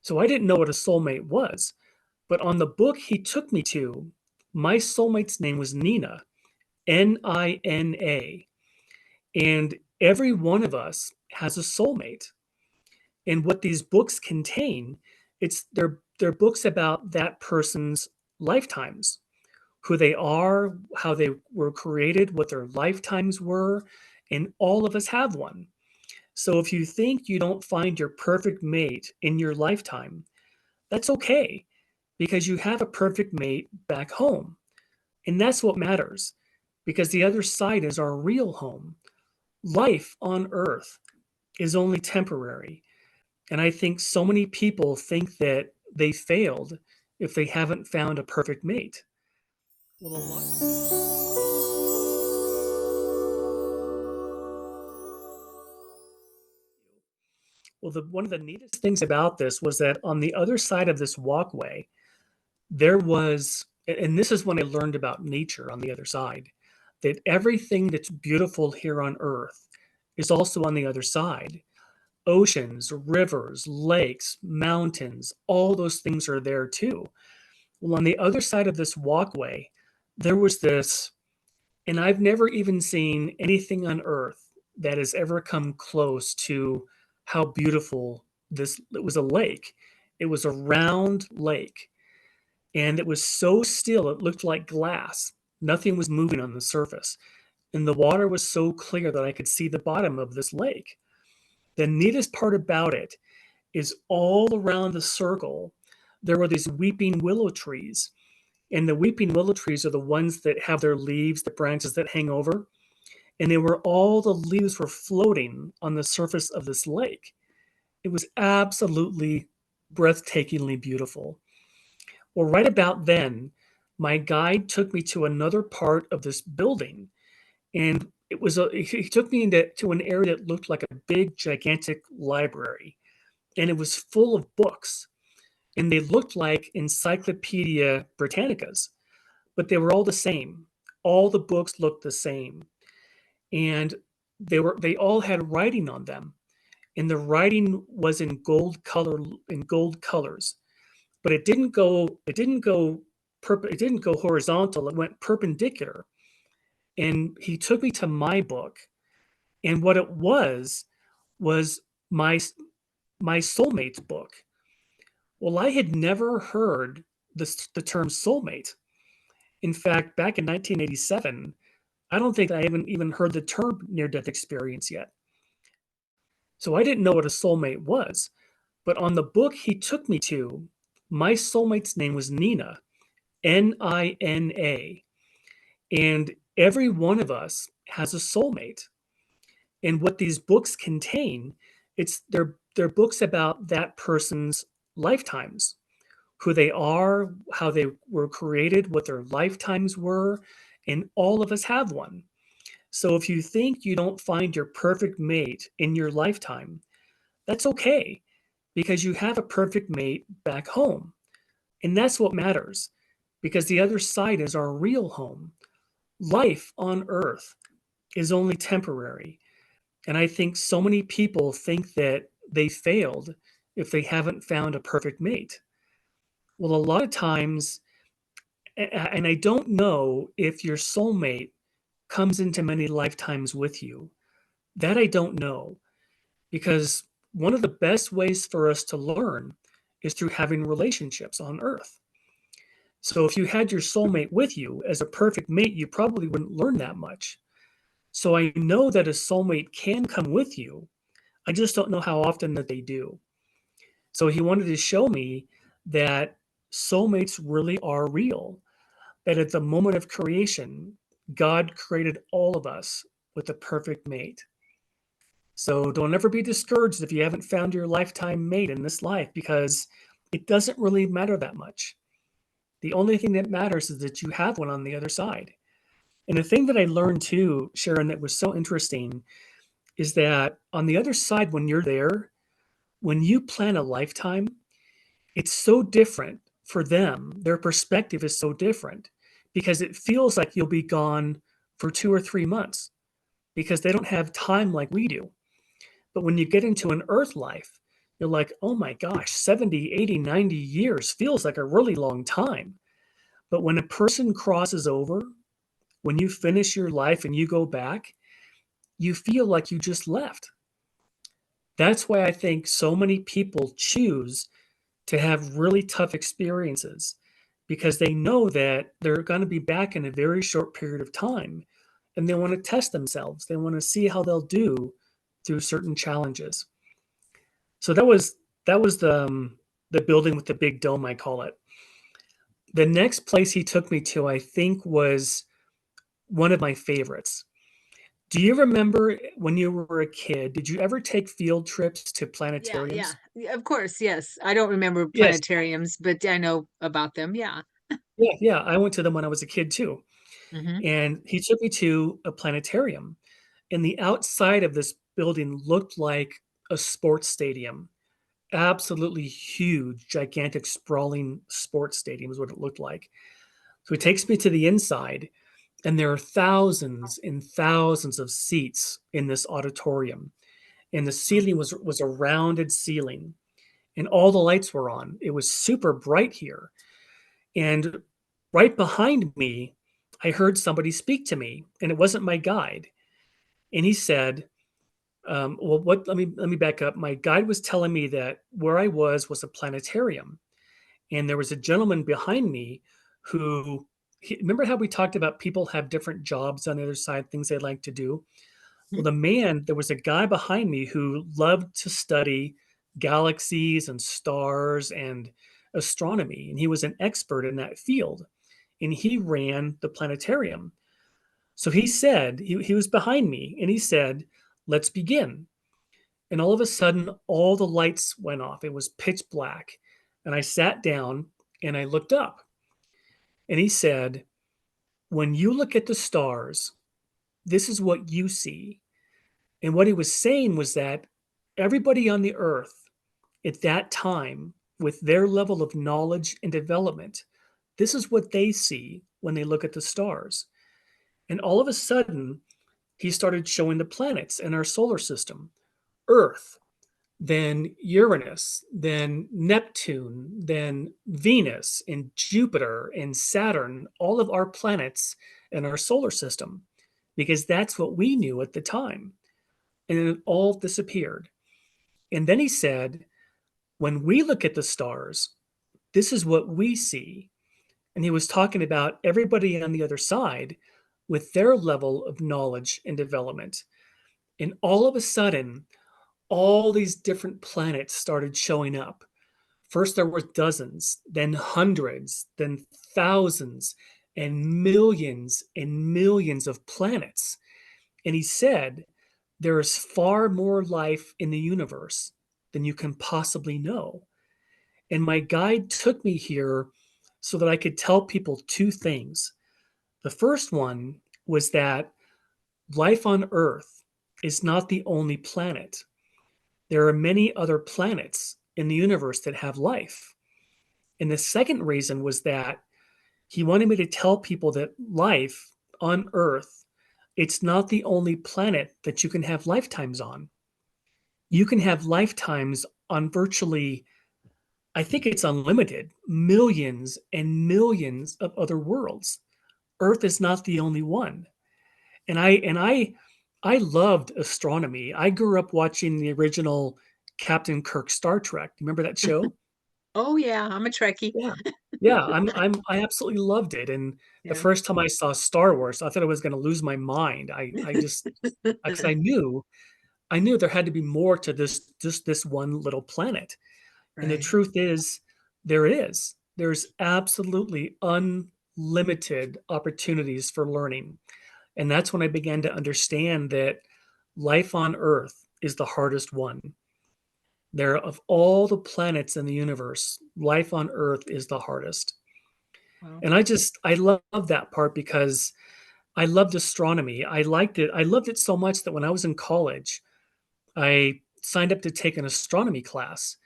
So I didn't know what a soulmate was, but on the book he took me to, my soulmate's name was Nina, Nina. And every one of us has a soulmate. And what these books contain, they're books about that person's lifetimes, who they are, how they were created, what their lifetimes were, and all of us have one. So if you think you don't find your perfect mate in your lifetime, that's okay because you have a perfect mate back home. And that's what matters because the other side is our real home. Life on earth is only temporary. And I think so many people think that they failed if they haven't found a perfect mate. Well, a lot. Well, one of the neatest things about this was that on the other side of this walkway, there was, and this is when I learned about nature on the other side, that everything that's beautiful here on earth is also on the other side. Oceans, rivers, lakes, mountains, all those things are there too. Well, on the other side of this walkway, there was this, and I've never even seen anything on earth that has ever come close to how beautiful this. It was a lake. It was a round lake, and it was so still it looked like glass. Nothing was moving on the surface, and the water was so clear that I could see the bottom of this lake. The neatest part about it is all around the circle, there were these weeping willow trees. And the weeping willow trees are the ones that have their leaves, the branches that hang over. And they were all the leaves were floating on the surface of this lake. It was absolutely breathtakingly beautiful. Well, right about then, my guide took me to another part of this building, and he took me to an area that looked like a big, gigantic library, and it was full of books, and they looked like Encyclopedia Britannicas, but they were all the same. All the books looked the same, and they all had writing on them, and the writing was in gold colors, but it didn't go horizontal. It went perpendicular. And he took me to my book, and what it was my my soulmate's book. Well, I had never heard the term soulmate. In fact, back in 1987, I don't think I even heard the term near-death experience yet. So I didn't know what a soulmate was. But on the book he took me to, my soulmate's name was Nina, Nina. And every one of us has a soulmate. And what these books contain, they're books about that person's lifetimes, who they are, how they were created, what their lifetimes were, and all of us have one. So if you think you don't find your perfect mate in your lifetime, that's okay because you have a perfect mate back home. And that's what matters because the other side is our real home. Life on earth is only temporary. And I think so many people think that they failed if they haven't found a perfect mate. Well, a lot of times, and I don't know if your soulmate comes into many lifetimes with you. That I don't know because one of the best ways for us to learn is through having relationships on earth. So if you had your soulmate with you as a perfect mate, you probably wouldn't learn that much. So I know that a soulmate can come with you. I just don't know how often that they do. So he wanted to show me that soulmates really are real, that at the moment of creation, God created all of us with a perfect mate. So don't ever be discouraged if you haven't found your lifetime mate in this life because it doesn't really matter that much. The only thing that matters is that you have one on the other side. And the thing that I learned too, Sharon, that was so interesting is that on the other side, when you're there, when you plan a lifetime, it's so different for them. Their perspective is so different because it feels like you'll be gone for 2 or 3 months because they don't have time like we do. But when you get into an earth life, You're like, oh my gosh, 70, 80, 90 years feels like a really long time. But when a person crosses over, when you finish your life and you go back, you feel like you just left. That's why I think so many people choose to have really tough experiences because they know that they're going to be back in a very short period of time and they want to test themselves. They want to see how they'll do through certain challenges. So that was the building with the big dome, I call it. The next place he took me to, I think, was one of my favorites. Do you remember when you were a kid, did you ever take field trips to Yeah, yeah. planetariums? Yeah, of course, yes. I don't remember Yes. planetariums, but I know about them. Yeah. Yeah, yeah. I went to them when I was a kid too. Hmm. And he took me to a planetarium. And the outside of this building looked like a sports stadium. Absolutely huge, gigantic, sprawling sports stadium is what it looked like. So he takes me to the inside, and there are thousands and thousands of seats in this auditorium. And the ceiling was a rounded ceiling, and all the lights were on. It was super bright here. And right behind me, I heard somebody speak to me, and it wasn't my guide. And he said, "Well, what? Let me back up. My guide was telling me that where I was a planetarium, and there was a gentleman behind me who. Remember how we talked about people have different jobs on the other side, things they like to do? Well, there was a guy behind me who loved to study galaxies and stars and astronomy, and he was an expert in that field, and he ran the planetarium. So he said, he was behind me, and he said, let's begin. And all of a sudden, all the lights went off. It was pitch black. And I sat down and I looked up, and he said, when you look at the stars, this is what you see. And what he was saying was that everybody on the earth at that time, with their level of knowledge and development, this is what they see when they look at the stars. And all of a sudden, he started showing the planets in our solar system: Earth, then Uranus, then Neptune, then Venus, and Jupiter, and Saturn, all of our planets in our solar system, because that's what we knew at the time. And then it all disappeared. And then he said, when we look at the stars, this is what we see. And he was talking about everybody on the other side with their level of knowledge and development. And all of a sudden, all these different planets started showing up. First, there were dozens, then hundreds, then thousands, and millions of planets. And he said, there is far more life in the universe than you can possibly know. And my guide took me here so that I could tell people two things. The first one was that life on Earth is not the only planet. There are many other planets in the universe that have life. And the second reason was that he wanted me to tell people that life on Earth, it's not the only planet that you can have lifetimes on. You can have lifetimes on virtually, I think it's unlimited, millions and millions of other worlds. Earth is not the only one. And I loved astronomy. I grew up watching the original Captain Kirk Star Trek. Do you remember that show? Oh yeah, I'm a Trekkie. Yeah. Yeah, I absolutely loved it. And the Yeah. first time I saw Star Wars, I thought I was going to lose my mind. I just because I knew there had to be more to this just this one little planet. And the Right. truth is, there is. There's absolutely unlimited opportunities for learning. And that's when I began to understand that life on Earth is the hardest one. There, of all the planets in the universe, life on Earth is the hardest. Well, And I love that part because I loved astronomy. I liked it. I loved it so much that when I was in college, I signed up to take an astronomy class,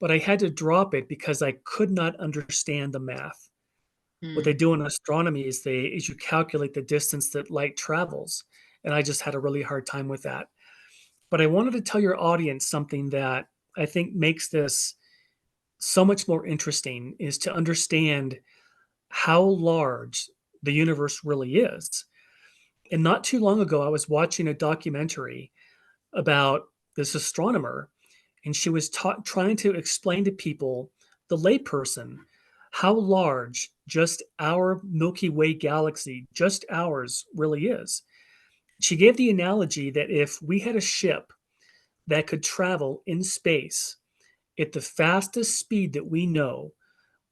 but I had to drop it because I could not understand the math. What hmm. they do in astronomy is you calculate the distance that light travels, and I just had a really hard time with that. But I wanted to tell your audience something that I think makes this so much more interesting is to understand how large the universe really is. And not too long ago, I was watching a documentary about this astronomer, and she was trying to explain to people, the layperson, how large just our Milky Way galaxy, just ours, really is. She gave the analogy that if we had a ship that could travel in space at the fastest speed that we know,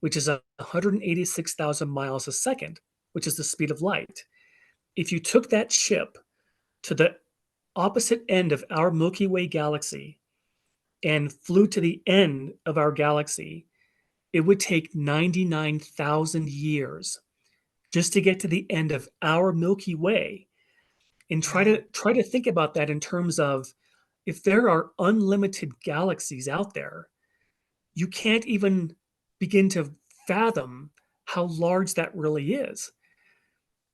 which is 186,000 miles a second, which is the speed of light. If you took that ship to the opposite end of our Milky Way galaxy and flew to the end of our galaxy, it would take 99,000 years just to get to the end of our Milky Way. And Wow. try to think about that in terms of, if there are unlimited galaxies out there, you can't even begin to fathom how large that really is.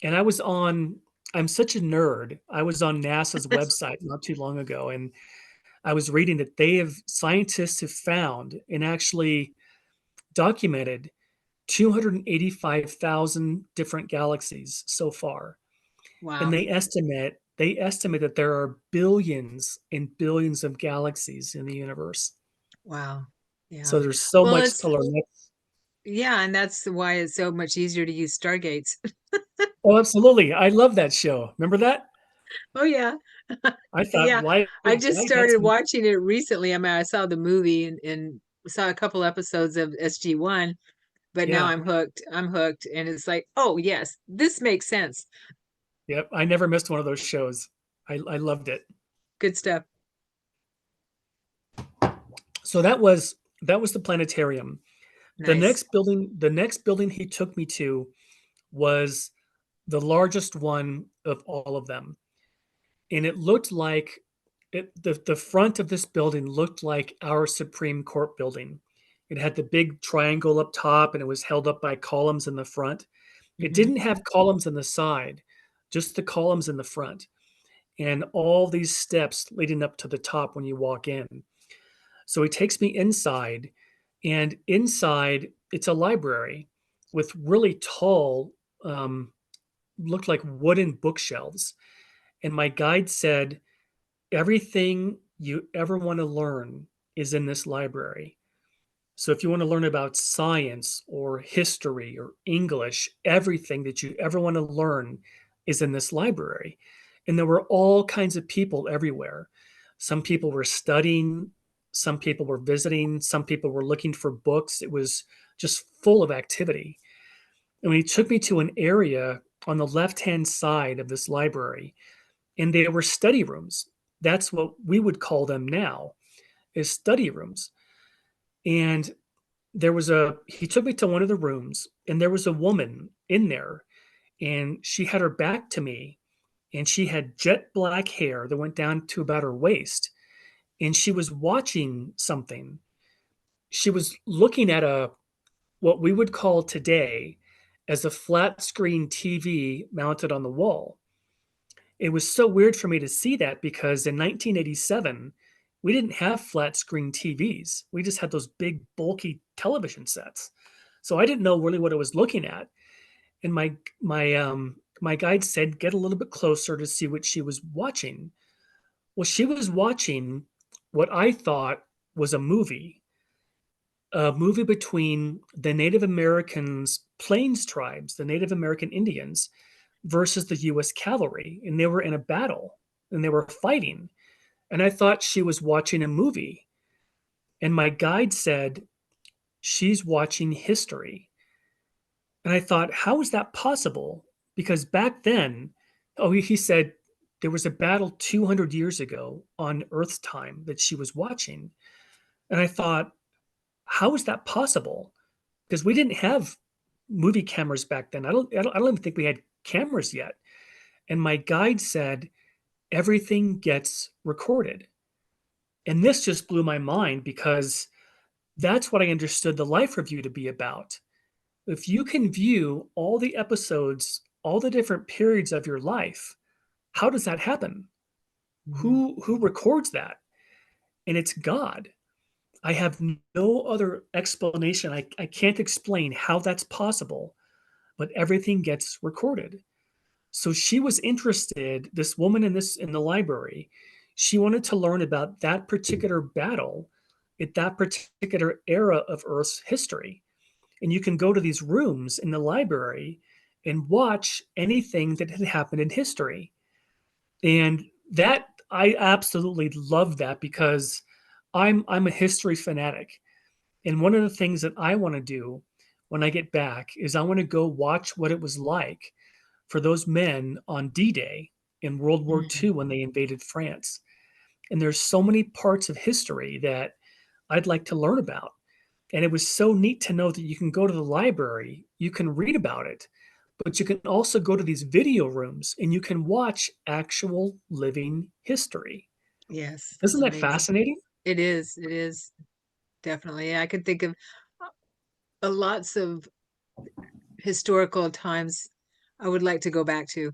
And I'm such a nerd. I was on NASA's website not too long ago, and I was reading that scientists have found and actually documented 285,000 different galaxies so far. And Wow. they estimate that there are billions and billions of galaxies in the universe. Wow. So Yeah. there's so Well, much to learn. yeah, and that's why it's so much easier to use stargates. Oh, absolutely. I love that show. Remember that? Oh, yeah. I thought, Yeah. I just why that's started watching it recently. I mean, I saw the movie and saw a couple episodes of SG-1, but now yeah. I'm hooked. I'm hooked. And it's like, oh, yes, this makes sense. Yep. I never missed one of those shows. I loved it. Good stuff. So that was the planetarium. Nice. The next building he took me to was the largest one of all of them. And it looked like the front of this building looked like our Supreme Court building. It had the big triangle up top and it was held up by columns in the front. It Hmm. didn't have columns in the side, just the columns in the front, and all these steps leading up to the top when you walk in. So he takes me inside, and inside it's a library with really tall, looked like wooden bookshelves. And my guide said, everything you ever want to learn is in this library. So if you want to learn about science or history or English, everything that you ever want to learn is in this library. And there were all kinds of people everywhere. Some people were studying, some people were visiting, some people were looking for books. It was just full of activity. And he took me to an area on the left-hand side of this library, and they were study rooms. That's what we would call them now, is study rooms. And he took me to one of the rooms, and there was a woman in there, and she had her back to me, and she had jet black hair that went down to about her waist, and she was watching something. She was looking at what we would call today as a flat screen TV mounted on the wall. It was so weird for me to see that because in 1987, we didn't have flat screen TVs. We just had those big, bulky television sets. So I didn't know really what I was looking at. And my guide said, get a little bit closer to see what she was watching. Well, she was watching what I thought was a movie between the Native Americans, Plains tribes, the Native American Indians, versus the US cavalry. And they were in a battle and they were fighting. And I thought she was watching a movie. And my guide said, she's watching history. And I thought, how is that possible? Because back then, he said there was a battle 200 years ago on Earth's time that she was watching. And I thought, how is that possible? Because we didn't have movie cameras back then. I don't even think we had cameras yet. And my guide said, everything gets recorded. And this just blew my mind because that's what I understood the life review to be about. If you can view all the episodes, all the different periods of your life, how does that happen? Mhm. Who records that? And it's God. I have no other explanation. I can't explain how that's possible, but everything gets recorded. So she was interested, this woman in the library, she wanted to learn about that particular battle at that particular era of Earth's history. And you can go to these rooms in the library and watch anything that had happened in history. And that I absolutely love that because I'm a history fanatic. And one of the things that I want to do when I get back is I want to go watch what it was like for those men on D-Day in World War II Mm. when they invaded France. And there's so many parts of history that I'd like to learn about. And it was so neat to know that you can go to the library, you can read about it, but you can also go to these video rooms and you can watch actual living history. Yes, Isn't that's that amazing. fascinating? It is definitely. I could think of lots of historical times I would like to go back to.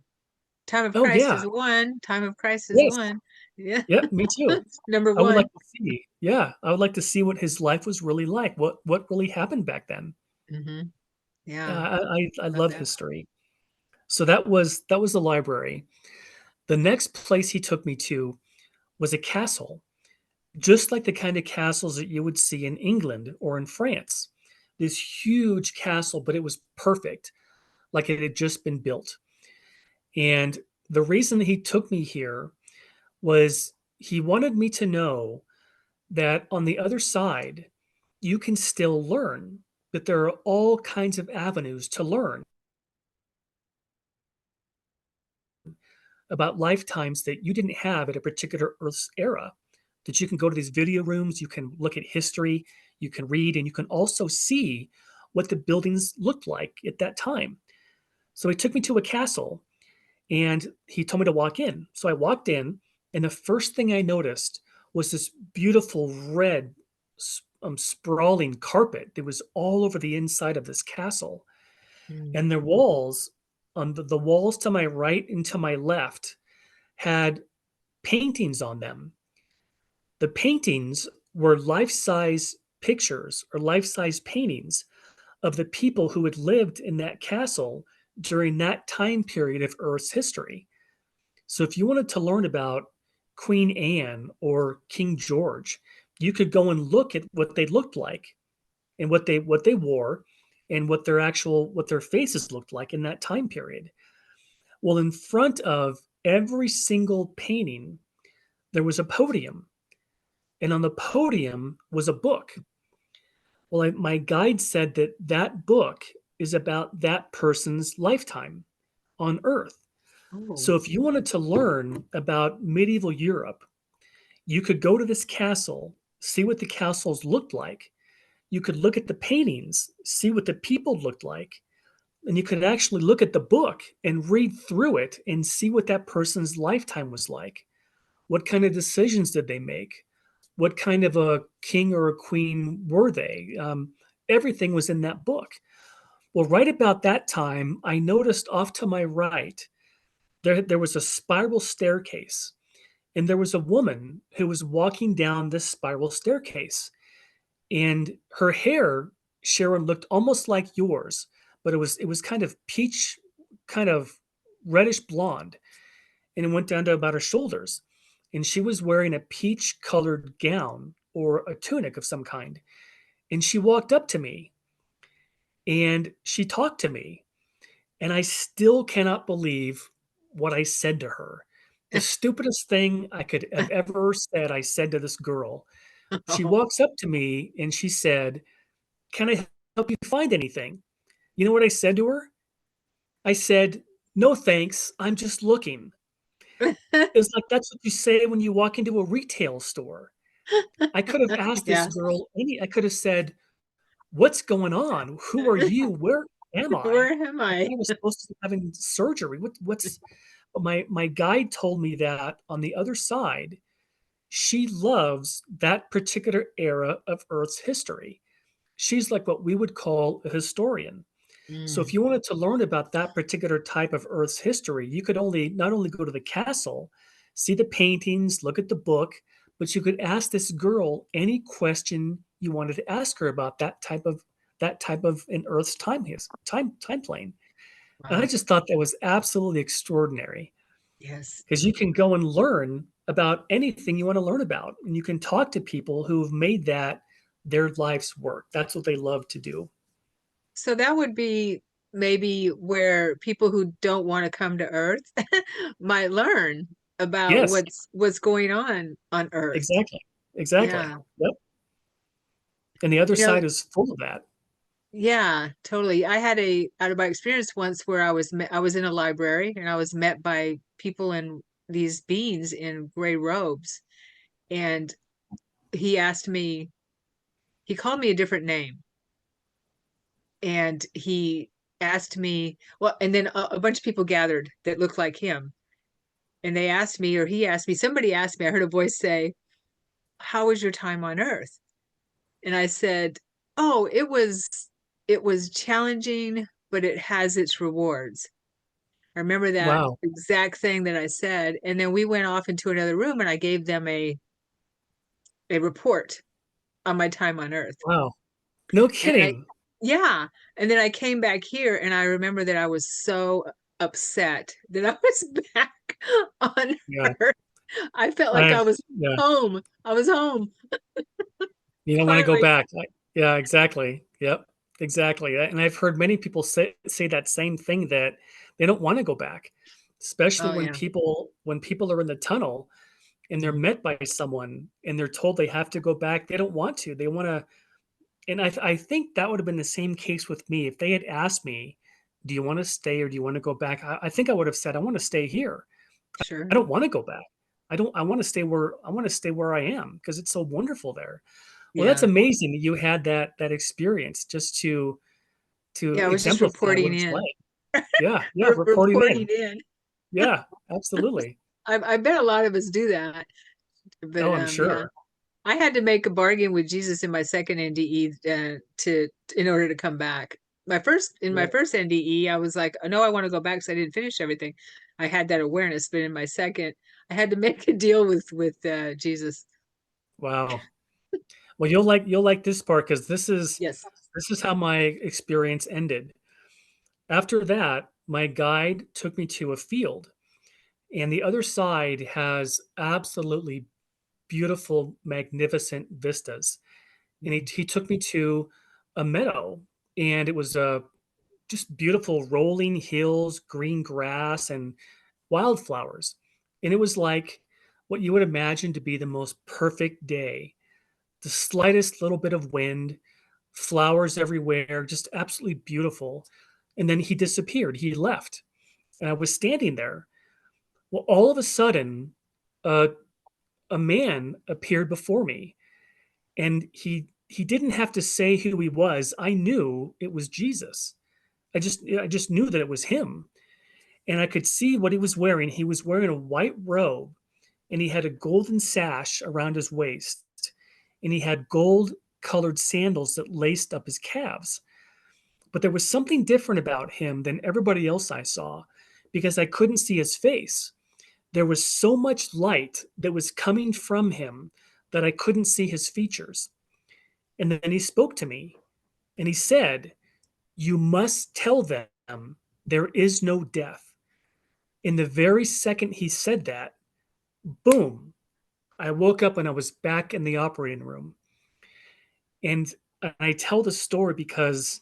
Time of Oh Christ yeah. is one. Time of Christ is Yes. one. Yeah. Yep, me too. Number I would like one. to see. Yeah, I would like to see what his life was really like. What really happened back then. Hmm. Yeah, I love love that. history. So that was the library. The next place he took me to was a castle, just like the kind of castles that you would see in England or in France. This huge castle, but it was perfect, like it had just been built. And the reason that he took me here was he wanted me to know that on the other side, you can still learn, that there are all kinds of avenues to learn about lifetimes that you didn't have at a particular Earth's era. That you can go to these video rooms, you can look at history, you can read, and you can also see what the buildings looked like at that time. So he took me to a castle and he told me to walk in. So I walked in, and the first thing I noticed was this beautiful red, sprawling carpet that was all over the inside of this castle. Mm. And the walls, on the walls to my right and to my left, had paintings on them. The paintings were life size pictures or life size paintings of the people who had lived in that castle during that time period of Earth's history. So if you wanted to learn about Queen Anne or King George, you could go and look at what they looked like and what they wore and what their faces looked like in that time period. Well, in front of every single painting, there was a podium, and on the podium was a book. Well, my guide said that that book is about that person's lifetime on Earth. Oh. So if you wanted to learn about medieval Europe, you could go to this castle, see what the castles looked like. You could look at the paintings, see what the people looked like, and you could actually look at the book and read through it and see what that person's lifetime was like. What kind of decisions did they make? What kind of a king or a queen were they? Everything was in that book. Well, right about that time, I noticed off to my right, there was a spiral staircase, and there was a woman who was walking down this spiral staircase. And her hair, Sharon, looked almost like yours, but it was kind of peach, kind of reddish blonde, and it went down to about her shoulders. And she was wearing a peach colored gown or a tunic of some kind. And she walked up to me and she talked to me. And I still cannot believe what I said to her. The stupidest thing I could have ever said, I said to this girl. She Oh. walks up to me and she said, "Can I help you find anything?" You know what I said to her? I said, "No, thanks. I'm just looking." It's like that's what you say when you walk into a retail store. I could have asked this Yeah. girl I could have said, "What's going on? Who are you? Where am I? Where am I I? thought I was supposed to be having surgery. What's" But my guide told me that on the other side, she loves that particular era of Earth's history. She's like what we would call a historian. So if Mm. you wanted to learn about that particular type of Earth's history, you could only not only go to the castle, see the paintings, look at the book, but you could ask this girl any question you wanted to ask her about that type of an Earth's time plane. And I Wow. just thought that was absolutely extraordinary Yes. because you can go and learn about anything you want to learn about, and you can talk to people who've made that their life's work. That's what they love to do. So that would be maybe where people who don't want to come to Earth might learn about Yes, what's going on Earth. exactly. Exactly. Yeah. Yep. And the other You know, side is full of that. yeah, totally. I had a out of my experience once where I was in a library and I was met by people in these beings in gray robes, and he asked me, he called me a different name, and he asked me, well, and then a bunch of people gathered that looked like him, and they asked me, or he asked me, somebody asked me, I heard a voice say, "How was your time on Earth?" And I said, "Oh, it was challenging, but it has its rewards." I remember that Wow. exact thing that I said. And then we went off into another room and I gave them a report on my time on Earth. Wow. No And kidding. yeah. And then I came back here and I remember that I was so upset that I was back on Yeah. Earth. I felt like I I've was yeah. home. I was home You don't want to go finally. back. Yeah, exactly. Yep. Exactly. And I've heard many people say that same thing, that they don't want to go back, especially Oh when yeah. people are in the tunnel and they're Mhm. met by someone and they're told they have to go back. They don't want to. They want to. And I think that would have been the same case with me if they had asked me, "Do you want to stay or do you want to go back?" I think I would have said, "I want to stay here. I Sure. don't want to go back. I don't. I want to stay where I am because it's so wonderful there." Well, that's Yeah. amazing that you had that experience just to Yeah. I was just exemplify what reporting it's in. like. Yeah, yeah, reporting Reporting in. in. Yeah, absolutely. I bet a lot of us do that. But Oh, I'm yeah. sure. I had to make a bargain with Jesus in my second NDE to in order to come back. My Yeah. first NDE, I was like, oh, no, I want to go back because I didn't finish everything. I had that awareness, but in my second, I had to make a deal with Jesus. Wow. Well, you'll like this part because Yes. this is how my experience ended. After that, my guide took me to a field, and the other side has absolutely beautiful, magnificent vistas. And he took me to a meadow, and it was just beautiful rolling hills, green grass, and wildflowers. And it was like what you would imagine to be the most perfect day. The slightest little bit of wind, flowers everywhere, just absolutely beautiful. And then he disappeared. He left. And I was standing there. Well, all of a sudden, uh, a man appeared before me, and he didn't have to say who he was. I knew it was Jesus. I just knew that it was him, and I could see what he was wearing. He was wearing a white robe, and he had a golden sash around his waist, and he had gold colored sandals that laced up his calves. But there was something different about him than everybody else I saw because I couldn't see his face. There was so much light that was coming from him that I couldn't see his features. And then he spoke to me and he said, "You must tell them there is no death." In the very second he said that, boom, I woke up and I was back in the operating room. And I tell the story because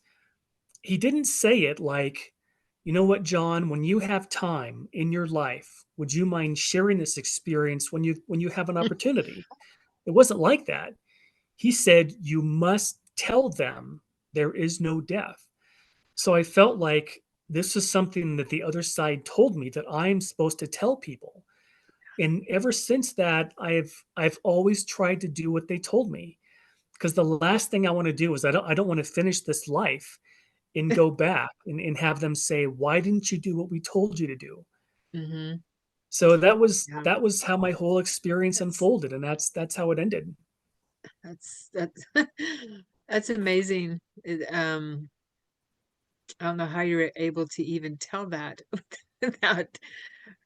he didn't say it like, "You know what, John, when you have time in your life, would you mind sharing this experience when you have an opportunity?" It wasn't like that. He said, "You must tell them there is no death." So I felt like this is something that the other side told me that I'm supposed to tell people. And ever since that, I've always tried to do what they told me because the last thing I want to do is I don't want to finish this life and go back and have them say, "Why didn't you do what we told you to do?" Hmm. So that was Yeah. that was how my whole experience That's unfolded, and that's how it ended. that's that's amazing. I don't know how you're able to even tell that without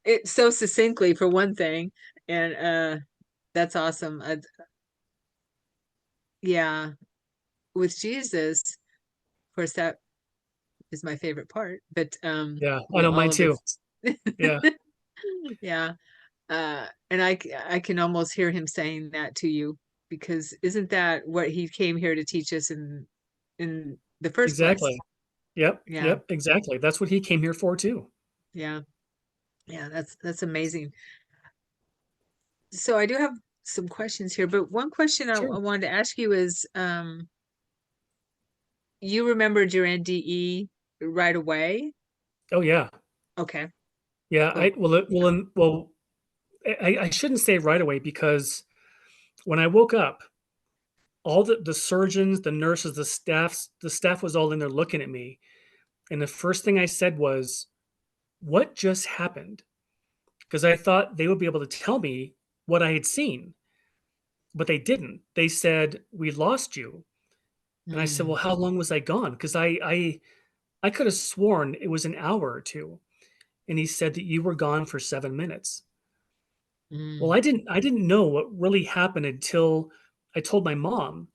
it so succinctly for one thing, and that's awesome. Yeah, with Jesus, of course, that is my favorite part, but Yeah, I well, know all mine of too. it's Yeah, yeah. And I can almost hear him saying that to you, because isn't that what he came here to teach us in the first place? exactly. Yep, Yeah, yep, exactly. That's what he came here for too. yeah, yeah. That's amazing. So I do have some questions here, but one question Sure. I wanted to ask you is, you remembered your NDE right away? Oh yeah. Okay, Yeah, cool. I shouldn't say right away because when I woke up, all the surgeons, the nurses, the staff was all in there looking at me, and the first thing I said was, "What just happened?" Because I thought they would be able to tell me what I had seen, but they didn't. They said, "We lost you." And I said, "Well, Mm, how long was I gone?" Because I could have sworn it was an hour or two. And he said that you were gone for 7 minutes. Well, mm. I didn't know what really happened until I told my mom.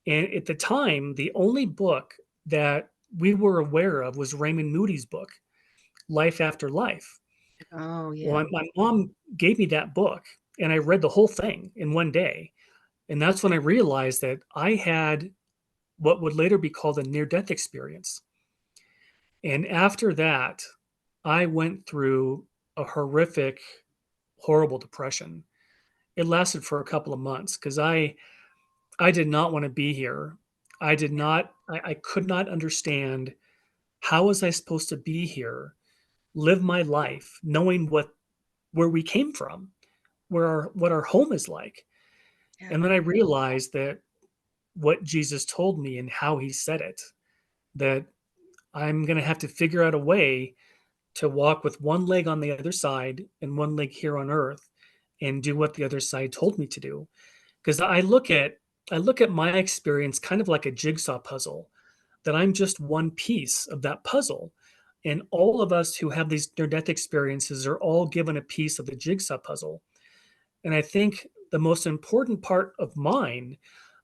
And at the time, the only book that we were aware of was Raymond Moody's book, Life After Life. Oh Well, yeah, my mom gave me that book, and I read the whole thing in one day. And that's when I realized that I had what would later be called a near death experience. And after that, I went through a horrific, horrible depression. It lasted for a couple of months because I did not want to be here. yeah, I could not understand how was I supposed to be here, live my life, knowing where we came from, what our home is like. yeah, And then I realized that what Jesus told me and how he said it, that I'm going to have to figure out a way to walk with one leg on the other side and one leg here on earth and do what the other side told me to do. Because I look at my experience kind of like a jigsaw puzzle, that I'm just one piece of that puzzle. And all of us who have these near death experiences are all given a piece of the jigsaw puzzle. And I think the most important part of mine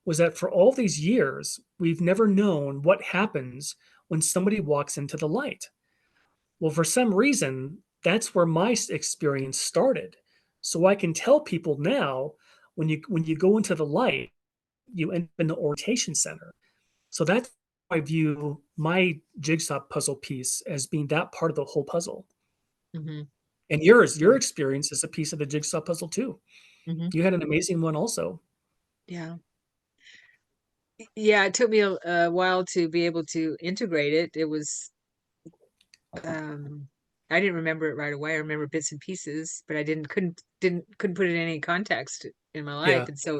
was that for all these years, we've never known what happens when somebody walks into the light. Well, for some reason, that's where my experience started. So I can tell people now, when you go into the light, you end up in the orientation center. So that's how I view my jigsaw puzzle piece as being that part of the whole puzzle. hmm And your experience is a piece of the jigsaw puzzle too. hmm You had an amazing one also. yeah. Yeah, it took me a while to be able to integrate it. It was um I didn't remember it right away. I remember bits and pieces, but I couldn't put it in any context in my life. Yeah,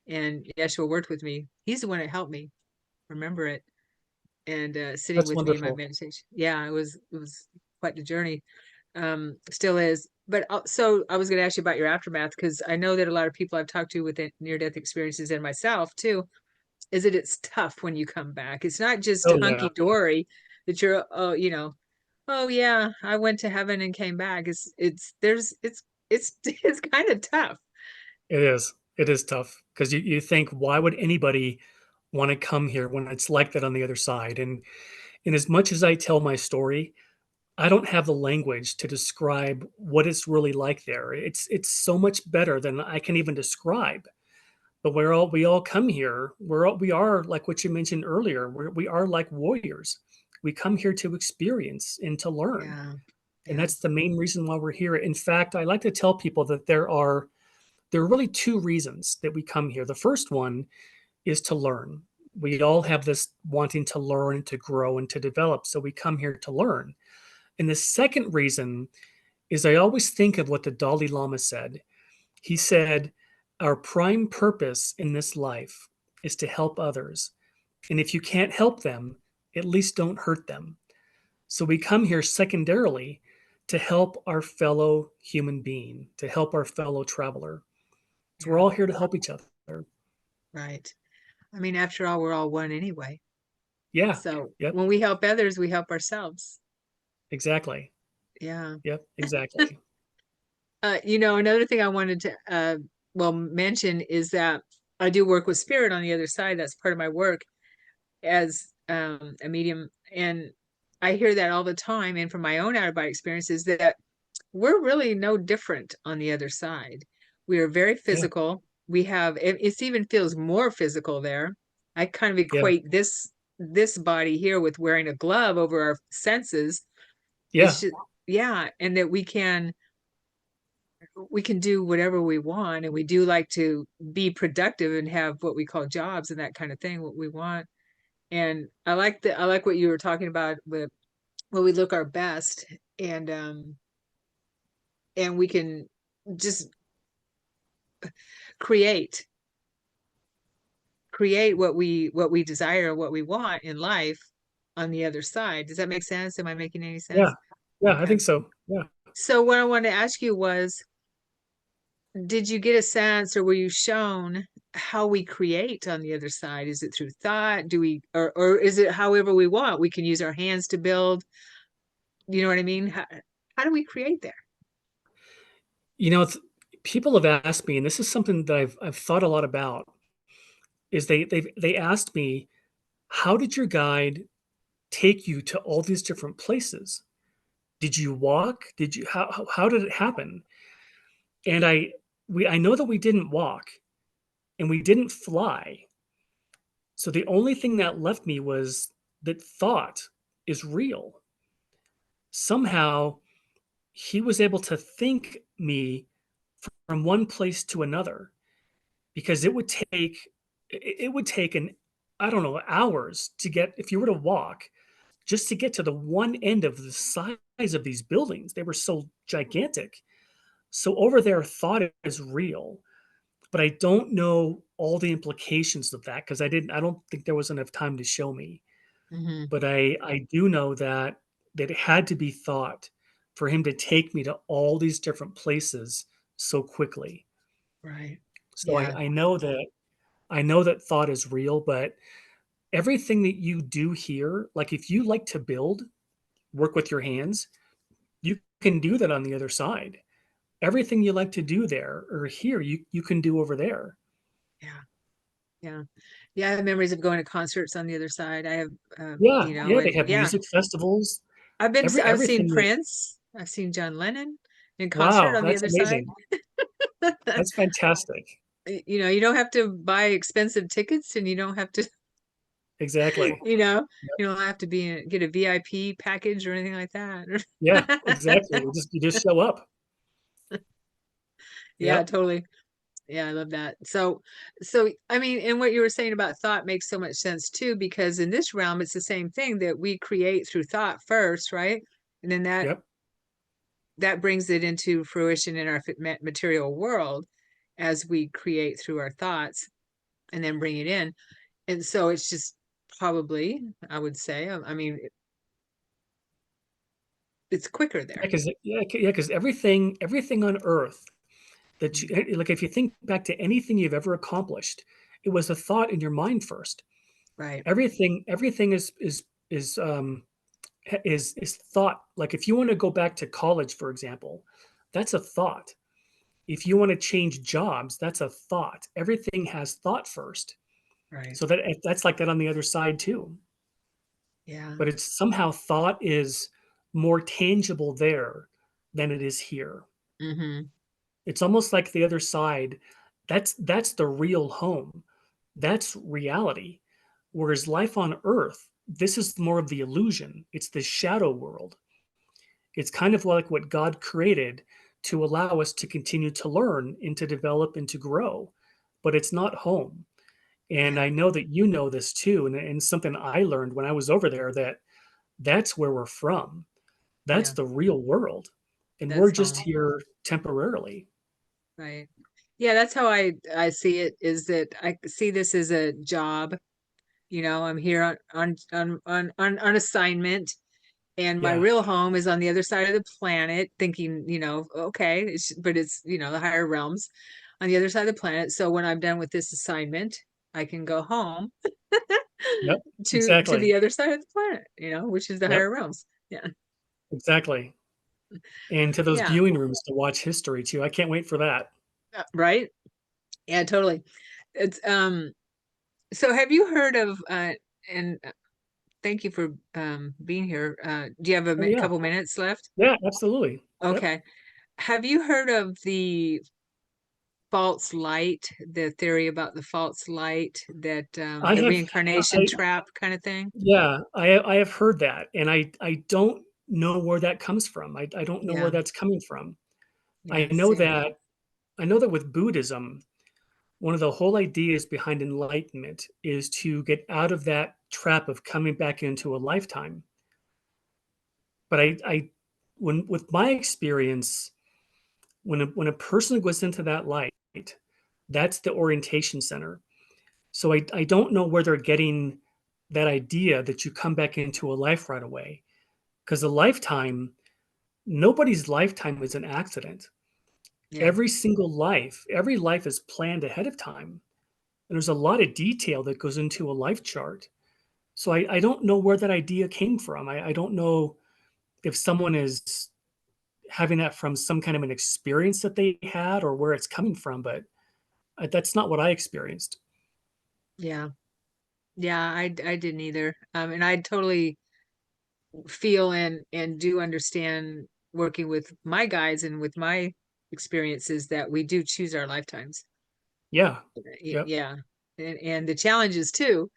And Yeshua worked with me. He's the one that helped me remember it, and sitting that's with me in my wonderful. meditation. Yeah, it was quite the journey. Still is. But so I was going to ask you about your aftermath, because I know that a lot of people I've talked to with near death experiences, and myself too, is that it's tough when you come back. It's not just Oh yeah, hunky dory that you're, oh, oh yeah, I went to heaven and came back. It's it's kind of tough. it is. It is tough because you think, why would anybody want to come here when it's like that on the other side? And as much as I tell my story, I don't have the language to describe what it's really like there. It's so much better than I can even describe. But we all come here. We are like what you mentioned earlier. We are like warriors. We come here to experience and to learn, Yeah, and yeah, that's the main reason why we're here. In fact, I like to tell people that there are really two reasons that we come here. The first one is to learn. We all have this wanting to learn, to grow, and to develop. So we come here to learn. And the second reason is I always think of what the Dalai Lama said. He said, "Our prime purpose in this life is to help others. And if you can't help them, at least don't hurt them." So we come here secondarily to help our fellow human being, to help our fellow traveler. So we're yeah, all here to help each other. right. I mean, after all, we're all one anyway. Yeah. So Yep. when we help others, we help ourselves. Exactly. Yeah. Yep. Exactly. Another thing I wanted to well mention is that I do work with spirit on the other side. That's part of my work as a medium. And I hear that all the time. And from my own out of body experiences, that we're really no different on the other side. We are very Yeah. physical. We have it even feels more physical there. I kind of Yeah. equate this body here with wearing a glove over our senses. It's Yeah. just, yeah, and that we can do whatever we want, and we do like to be productive and have what we call jobs and that kind of thing, what we want. And I like what you were talking about with when we look our best, and we can just create what we desire, what we want in life on the other side. Does that make sense? Am I making any Yeah. sense? Yeah. I Okay. think so. Yeah. So what I wanted to ask you was, did you get a sense, or were you shown how we create on the other side? Is it through thought? Do we, or is it however we want? We can use our hands to build. You know what I mean? How do we create there? It's, people have asked me, and this is something that I've thought a lot about, is they asked me, how did your guide take you to all these different places? Did you walk? Did you how did it happen? And I know that we didn't walk and we didn't fly. So the only thing that left me was that thought is real. Somehow he was able to think me from one place to another, because it would take an, I don't know, hours to get, if you were to walk, just to get to the one end of the size of these buildings. They were so gigantic. So over there, thought is real, but I don't know all the implications of that because I don't think there was enough time to show me. Hmm. But I do know that it had to be thought for him to take me to all these different places so quickly. Right. So Yeah. I know that thought is real, but everything that you do here, like if you like to build, work with your hands, you can do that on the other side. Everything you like to do there or here, you can do over there. Yeah. Yeah. Yeah. I have memories of going to concerts on the other side. I have, Yeah, yeah, they and have yeah, music festivals. I've seen Everything that, Prince. I've seen John Lennon in concert wow, on the that's other side. amazing. That's fantastic. You don't have to buy expensive tickets, and you don't have to, Exactly. you know, Yep. you don't have to get a VIP package or anything like that. Yeah, exactly. You just show up. Yeah, Yep, totally. Yeah, I love that. So I mean, and what you were saying about thought makes so much sense too, because in this realm, it's the same thing that we create through thought first, right? And then yep. that brings it into fruition in our material world as we create through our thoughts and then bring it in. And so it's just probably, I would say, I mean, it's quicker Yeah, there. because yeah, because everything on Earth that you, Mhm. like, if you think back to anything you've ever accomplished, it was a thought in your mind first. Right, Everything is thought. Like if you want to go back to college, for example, that's a thought. If you want to change jobs, that's a thought. Everything has thought first. right. So that's like that on the other side too. Yeah. But it's somehow thought is more tangible there than it is here. Hmm. It's almost like the other side, that's the real home. That's reality. Whereas life on Earth, this is more of the illusion. It's the shadow world. It's kind of like what God created to allow us to continue to learn and to develop and to grow, but it's not home. And Yeah. I know that you know this too, and something I learned when I was over there, that that's where we're from. That's Yeah. the real world, and we're That's just home. here temporarily. Right. Yeah, that's how I see it, is that I see this as a job. I'm here on assignment, and my Yeah. real home is on the other side of the planet, thinking, okay, but it's, the higher realms on the other side of the planet. So when I'm done with this assignment, I can go home Yep. to the Exactly. other side of the planet, which is the Yep. higher realms. Yeah. Exactly. And to those Yeah. viewing rooms to watch history too. I can't wait for that. Right. Yeah, totally. It's so have you heard of and thank you for being here. Do you have a Oh yeah, couple minutes left? yeah, absolutely. Yep. Okay. Have you heard of the false light, the theory about the false light, that I the have, reincarnation trap kind of thing? yeah, I have heard that, and I don't know where that comes from. I don't know where Yeah, that's coming from. I yeah, know same. that I know that with Buddhism, one of the whole ideas behind enlightenment is to get out of that trap of coming back into a lifetime. But when with my experience, when a person goes into that light, that's the orientation center. So I don't know where they're getting that idea that you come back into a life right away. Because a lifetime, nobody's lifetime is an accident. Yeah, Every life is planned ahead of time. And there's a lot of detail that goes into a life chart. So I don't know where that idea came from. I don't know if someone is having that from some kind of an experience that they had or where it's coming from, but that's not what I experienced. yeah, yeah. I didn't either. And I totally feel and do understand working with my guides and with my experiences that we do choose our lifetimes. Yeah. Yep. Yeah, and the challenges too.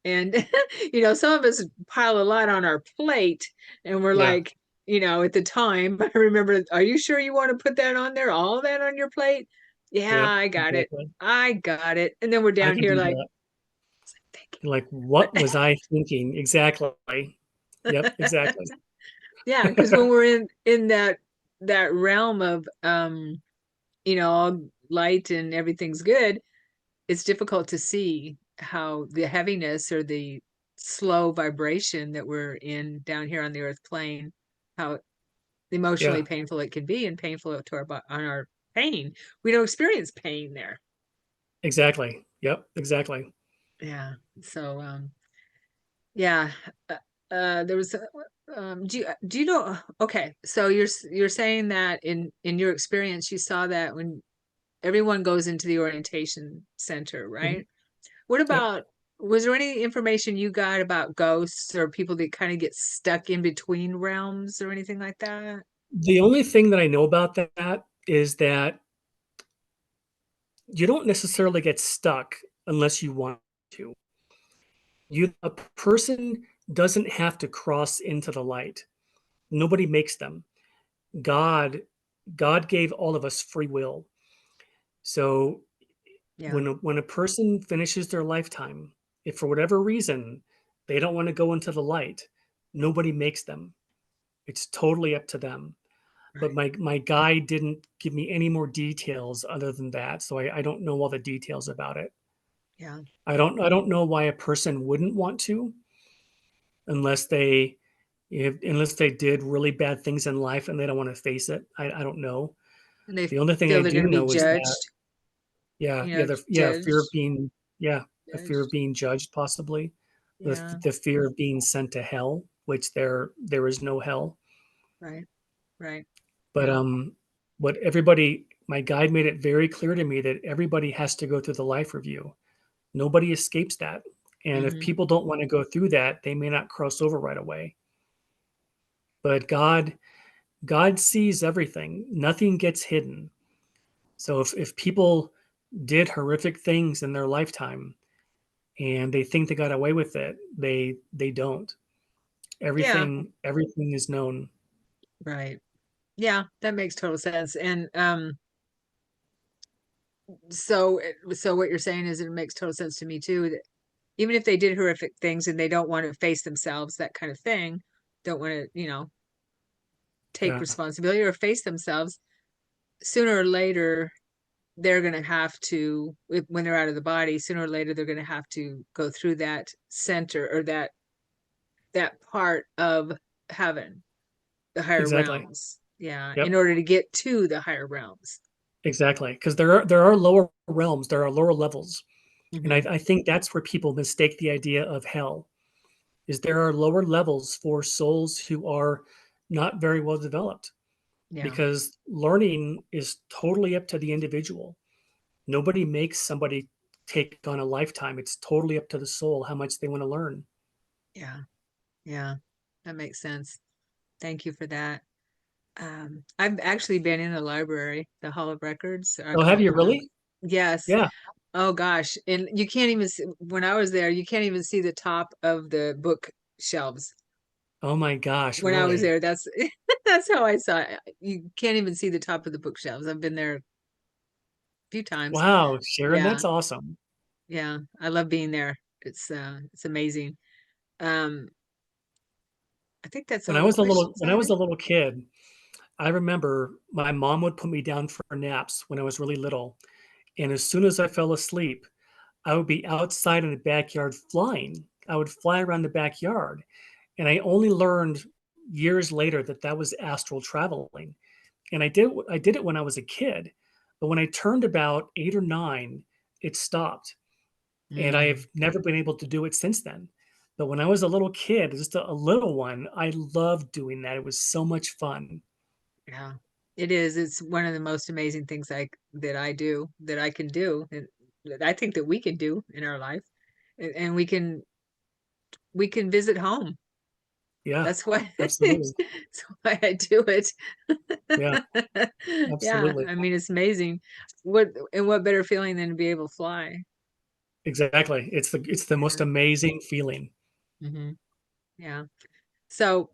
And you know, some of us pile a lot on our plate, and we're Yeah. like, you know, at the time, I remember, are you sure you want to put that on there, all that on your plate? Yeah, Yep. I got it. Exactly. I got it. And then we're I down could here do like, that. thank Like, what was I thinking? Exactly. Yep. you. Exactly. Yeah, because when we're in that realm of you know, all light and everything's good, it's difficult to see how the heaviness or the slow vibration that we're in down here on the earth plane, how emotionally Yeah. painful it can be, and painful to on our pain. We don't experience pain there. Exactly. Yep. Exactly. Yeah. So yeah. There was do you know, okay, so you're saying that in your experience you saw that when everyone goes into the orientation center, Mhm. right? What Yep. about, was there any information you got about ghosts or people that kind of get stuck in between realms or anything like that? The only thing that I know about that is that you don't necessarily get stuck unless you want to. A person doesn't have to cross into the light. Nobody makes them. God God gave all of us free will. So Yeah, when a person finishes their lifetime, if for whatever reason they don't want to go into the light, nobody makes them. It's totally up to them. But right. my guide didn't give me any more details other than that, so I don't know all the details about it. Yeah, I don't know why a person wouldn't want to unless they unless they did really bad things in life and they don't want to face it. I don't know. and they The only thing feel I they're do going to be know is that judged, yeah, you yeah, know, the yeah, fear of judged, being yeah, the fear of judged. being judged possibly. Yeah, The fear of being sent to hell, which there is no hell. right, right. But Yeah. what everybody my guide made it very clear to me that everybody has to go through the life review. Nobody escapes that. And if Hmm. people don't want to go through that, they may not cross over right away. But God sees everything. Nothing gets hidden. So if people did horrific things in their lifetime and they think they got away with it, they don't. Yeah, Everything is known. right. Yeah, that makes total sense. And so so what you're saying is it makes total sense to me too, that even if they did horrific things and they don't want to face themselves, that kind of thing, don't want to, you know, take Yeah, responsibility or face themselves, sooner or later they're going to have to, when they're out of the body, sooner or later they're going to have to go through that center or that part of heaven, the higher exactly. realms. Yeah, in Yep, order to get to the higher realms. exactly. Because there are lower realms, there are lower levels, and Hmm. I think that's where people mistake the idea of hell. Is there are lower levels for souls who are not very well developed Yeah, because learning is totally up to the individual. Nobody makes somebody take on a lifetime. It's totally up to the soul how much they want to learn. Yeah. Yeah. That makes sense. Thank you for that. I've actually been in a library, the Hall of Records. I Oh, call have it you the Hall of, really? yes. Yeah. Oh gosh. And you can't even see, when I was there, you can't even see the top of the bookshelves. Oh my gosh, When I was really? there, that's that's how I saw it. You can't even see the top of the bookshelves. I've been there a few times. Wow, Sharon, Yeah. that's awesome. Yeah. I love being there. It's amazing. Um, I think that's all the questions When I I have. was a little kid, I remember my mom would put me down for naps when I was really little. And as soon as I fell asleep, I would be outside in the backyard flying. I would fly around the backyard. And I only learned years later that that was astral traveling. And I did it when I was a kid. But when I turned about 8 or 9, it stopped. And Mm, I've never been able to do it since then. But when I was a little kid, just a little one, I loved doing that. It was so much fun. yeah. It is. It's one of the most amazing things that I do, that I can do, and that I think that we can do in our life. And we can visit home. Yeah, That's why absolutely. that's why I do it. Yeah, Yeah, absolutely. I mean it's amazing. What better feeling than to be able to fly? Exactly. It's the most Yeah. amazing feeling. Hmm. Yeah. So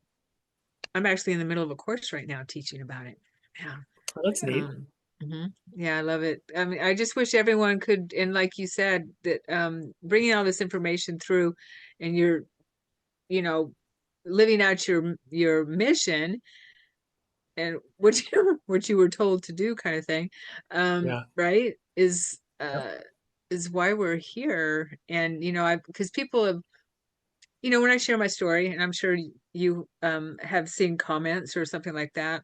I'm actually in the middle of a course right now teaching about it. Yeah. Oh, that's neat. Um, yeah, I love it. I mean, I just wish everyone could, and like you said, that bringing all this information through, and you're, you know, living out your mission and what you what you were told to do, kind of thing, Yeah. right? Yep. Is why we're here. And I because people have, when I share my story, and I'm sure you have seen comments or something like that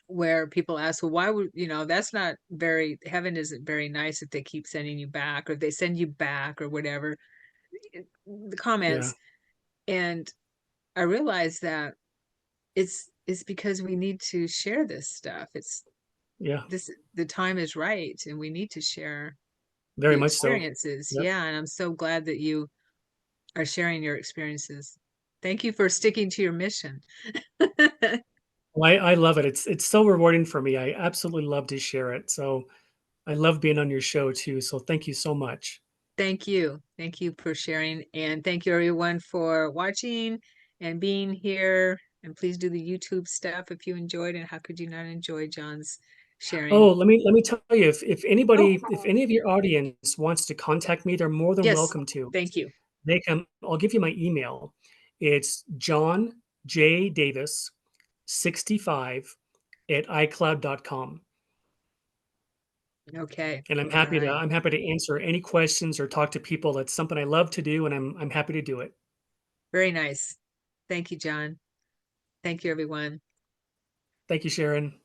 where people ask, well, why would, that's not very, heaven isn't very nice if they keep sending you back, or if they send you back or whatever, the Yeah. comments. And I realized that it's because we need to share this stuff. Yeah. The time is right, and we need to share Very the much so. experiences. Yep. Yeah. And I'm so glad that you are sharing your experiences. Thank you for sticking to your mission. Well, I love it. It's so rewarding for me. I absolutely love to share it. So I love being on your show too. So thank you so much. Thank you. Thank you for sharing. And thank you everyone for watching and being here. And please do the YouTube stuff if you enjoyed. And how could you not enjoy John's Oh, sharing? let me tell you, if Oh, anybody, if any of your audience wants to contact me, they're more than yes. welcome to. Thank you. They can, I'll give you my email. It's John J. Davis 65 at iCloud.com. Okay. And All right. I'm happy to answer any questions or talk to people. That's something I love to do, and I'm happy to do it. Very nice. Thank you, John. Thank you, everyone. Thank you, Sharon.